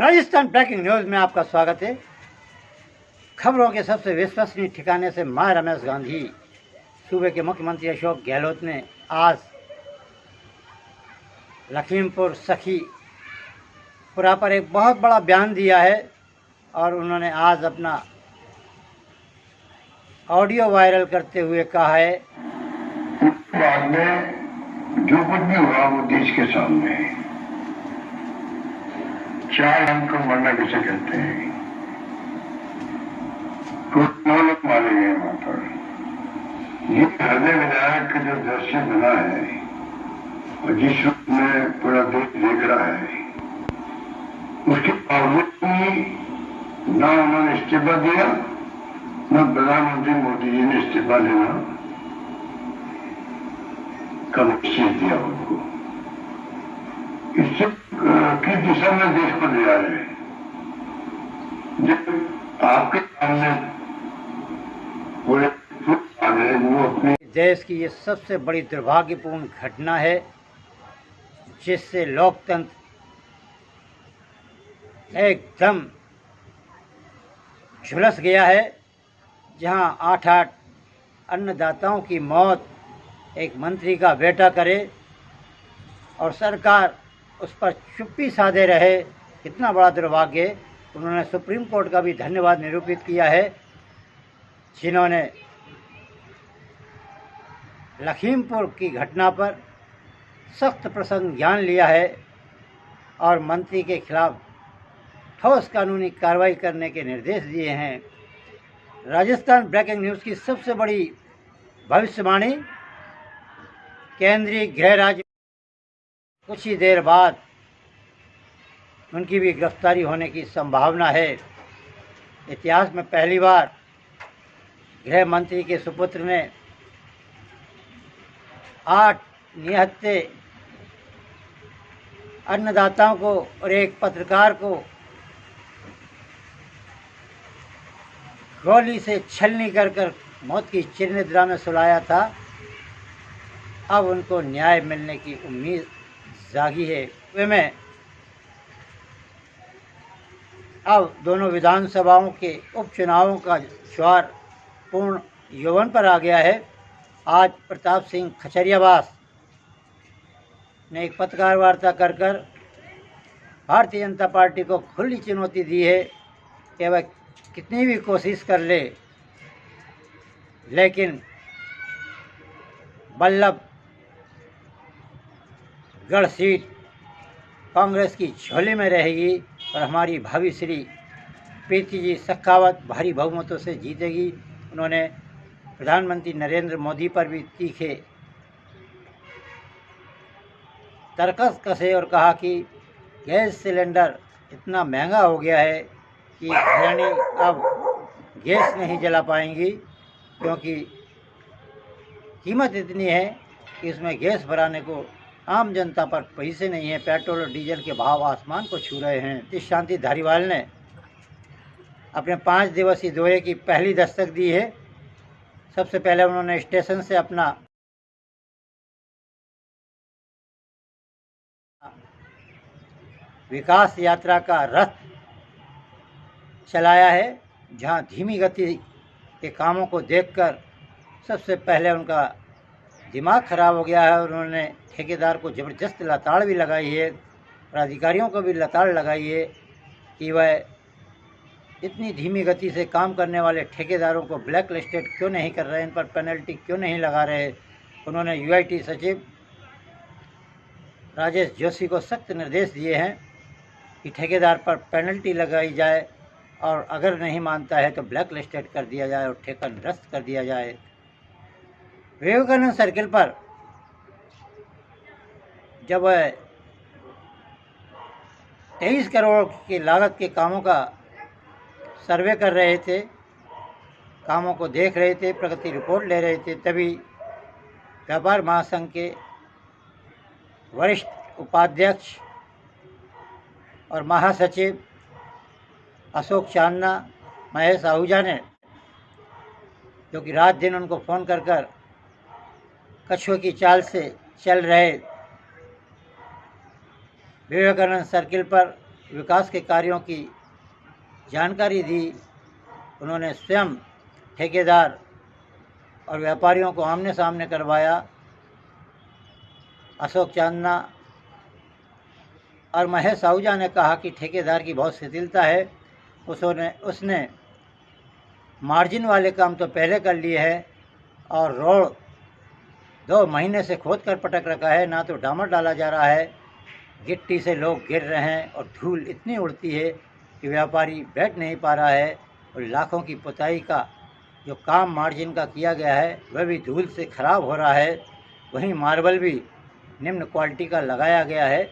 Rajasthan breaking news में आपका स्वागत है। खबरों के सबसे विश्वसनीय ठिकाने से मैं रमेश गांधी। सूबे के मुख्यमंत्री अशोक गहलोत ने आज लखीमपुर सखीपुरा पर एक बहुत बड़ा बयान दिया है और उन्होंने आज अपना ऑडियो वायरल करते हुए कहा है, बाद में जो कुछ भी हुआ वो देश के सामने है। 4 रंग को मरना किसे कहते हैं? कुछ 9 लोग मारे गए वहां पर। ये हृदय विधायक का जो दृश्य बना है और जिस रूप में पूरा देश देख रहा है, उसके बावजूद भी न उन्होंने इस्तीफा दिया, न प्रधानमंत्री मोदी जी ने इस्तीफा लेना का निश्चय दिया उनको। इससे किस दिशा में देश को ले जा रहे हैं? जब आपके सामने पूरे वो अपने देश की ये सबसे बड़ी दुर्भाग्यपूर्ण घटना है जिससे लोकतंत्र एकदम झुलस गया है। जहां 8-8 अन्नदाताओं की मौत एक मंत्री का बेटा करे और सरकार उस पर चुप्पी साधे रहे, कितना बड़ा दुर्भाग्य है। उन्होंने सुप्रीम कोर्ट का भी धन्यवाद निरूपित किया है जिन्होंने लखीमपुर की घटना पर सख्त प्रसंज्ञान लिया है और मंत्री के खिलाफ ठोस कानूनी कार्रवाई करने के निर्देश दिए हैं। राजस्थान ब्रेकिंग न्यूज़ की सबसे बड़ी भविष्यवाणी, केंद्रीय गृह राज्य कुछ ही देर बाद उनकी भी गिरफ्तारी होने की संभावना है। इतिहास में पहली बार गृह मंत्री के सुपुत्र ने 8 निहत्थे अन्नदाताओं को और एक पत्रकार को गोली से छलनी कर मौत की चिरनिद्रा में सुलाया था। अब उनको न्याय मिलने की उम्मीद जागी है। वे में अब दोनों विधानसभाओं के उपचुनावों का ज्वार पूर्ण यौवन पर आ गया है। आज प्रताप सिंह खचरियावास ने एक पत्रकार वार्ता कर भारतीय जनता पार्टी को खुली चुनौती दी है कि वह कितनी भी कोशिश कर ले, लेकिन बल्लभगढ़ सीट कांग्रेस की झोली में रहेगी और हमारी भाभी श्री प्रीति जी सखावत भारी बहुमतों से जीतेगी। उन्होंने प्रधानमंत्री नरेंद्र मोदी पर भी तीखे तर्कस कसे और कहा कि गैस सिलेंडर इतना महंगा हो गया है कि घरानी अब गैस नहीं जला पाएंगी क्योंकि कीमत इतनी है कि इसमें गैस भराने को आम जनता पर पैसे नहीं है। पेट्रोल और डीजल के भाव आसमान को छू रहे हैं। नीतीश शांति धारीवाल ने अपने 5 दिवसीय दौरे की पहली दस्तक दी है। सबसे पहले उन्होंने स्टेशन से अपना विकास यात्रा का रथ चलाया है, जहां धीमी गति के कामों को देखकर सबसे पहले उनका दिमाग खराब हो गया है और उन्होंने ठेकेदार को ज़बरदस्त लताड़ भी लगाई है और अधिकारियों को भी लताड़ लगाई है कि वह इतनी धीमी गति से काम करने वाले ठेकेदारों को ब्लैक लिस्टेड क्यों नहीं कर रहे, इन पर पेनल्टी क्यों नहीं लगा रहे। उन्होंने यूआईटी सचिव राजेश जोशी को सख्त निर्देश दिए हैं कि ठेकेदार पर पेनल्टी लगाई जाए और अगर नहीं मानता है तो ब्लैक लिस्टेड कर दिया जाए और ठेका निरस्त कर दिया जाए। विवेकानंद सर्किल पर जब 23 करोड़ की लागत के कामों का सर्वे कर रहे थे, कामों को देख रहे थे, प्रगति रिपोर्ट ले रहे थे, तभी व्यापार महासंघ के वरिष्ठ उपाध्यक्ष और महासचिव अशोक चांदना, महेश आहूजा ने, जो कि रात दिन उनको फ़ोन कर कछुए की चाल से चल रहे विवेकानंद सर्किल पर विकास के कार्यों की जानकारी दी। उन्होंने स्वयं ठेकेदार और व्यापारियों को आमने सामने करवाया। अशोक चांदना और महेश आहूजा ने कहा कि ठेकेदार की बहुत शिथिलता है। उसने मार्जिन वाले काम तो पहले कर लिए है और रोड 2 महीने से खोद कर पटक रखा है, ना तो डामर डाला जा रहा है। गिट्टी से लोग गिर रहे हैं और धूल इतनी उड़ती है कि व्यापारी बैठ नहीं पा रहा है। और लाखों की पुताई का जो काम मार्जिन का किया गया है वह भी धूल से ख़राब हो रहा है। वहीं मार्बल भी निम्न क्वालिटी का लगाया गया है।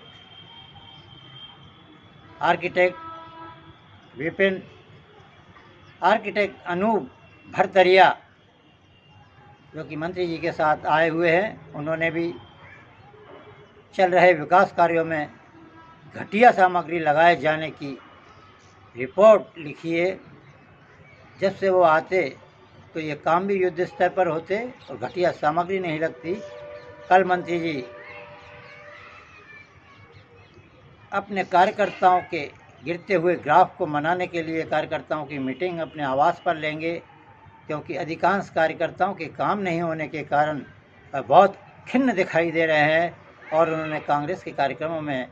आर्किटेक्ट अनूप भरतरिया जो कि मंत्री जी के साथ आए हुए हैं, उन्होंने भी चल रहे विकास कार्यों में घटिया सामग्री लगाए जाने की रिपोर्ट लिखी है। जब से वो आते तो ये काम भी युद्ध स्तर पर होते और घटिया सामग्री नहीं लगती। कल मंत्री जी अपने कार्यकर्ताओं के गिरते हुए ग्राफ को मनाने के लिए कार्यकर्ताओं की मीटिंग अपने आवास पर लेंगे, क्योंकि अधिकांश कार्यकर्ताओं के काम नहीं होने के कारण बहुत खिन्न दिखाई दे रहे हैं और उन्होंने कांग्रेस के कार्यक्रमों में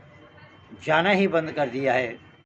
जाना ही बंद कर दिया है।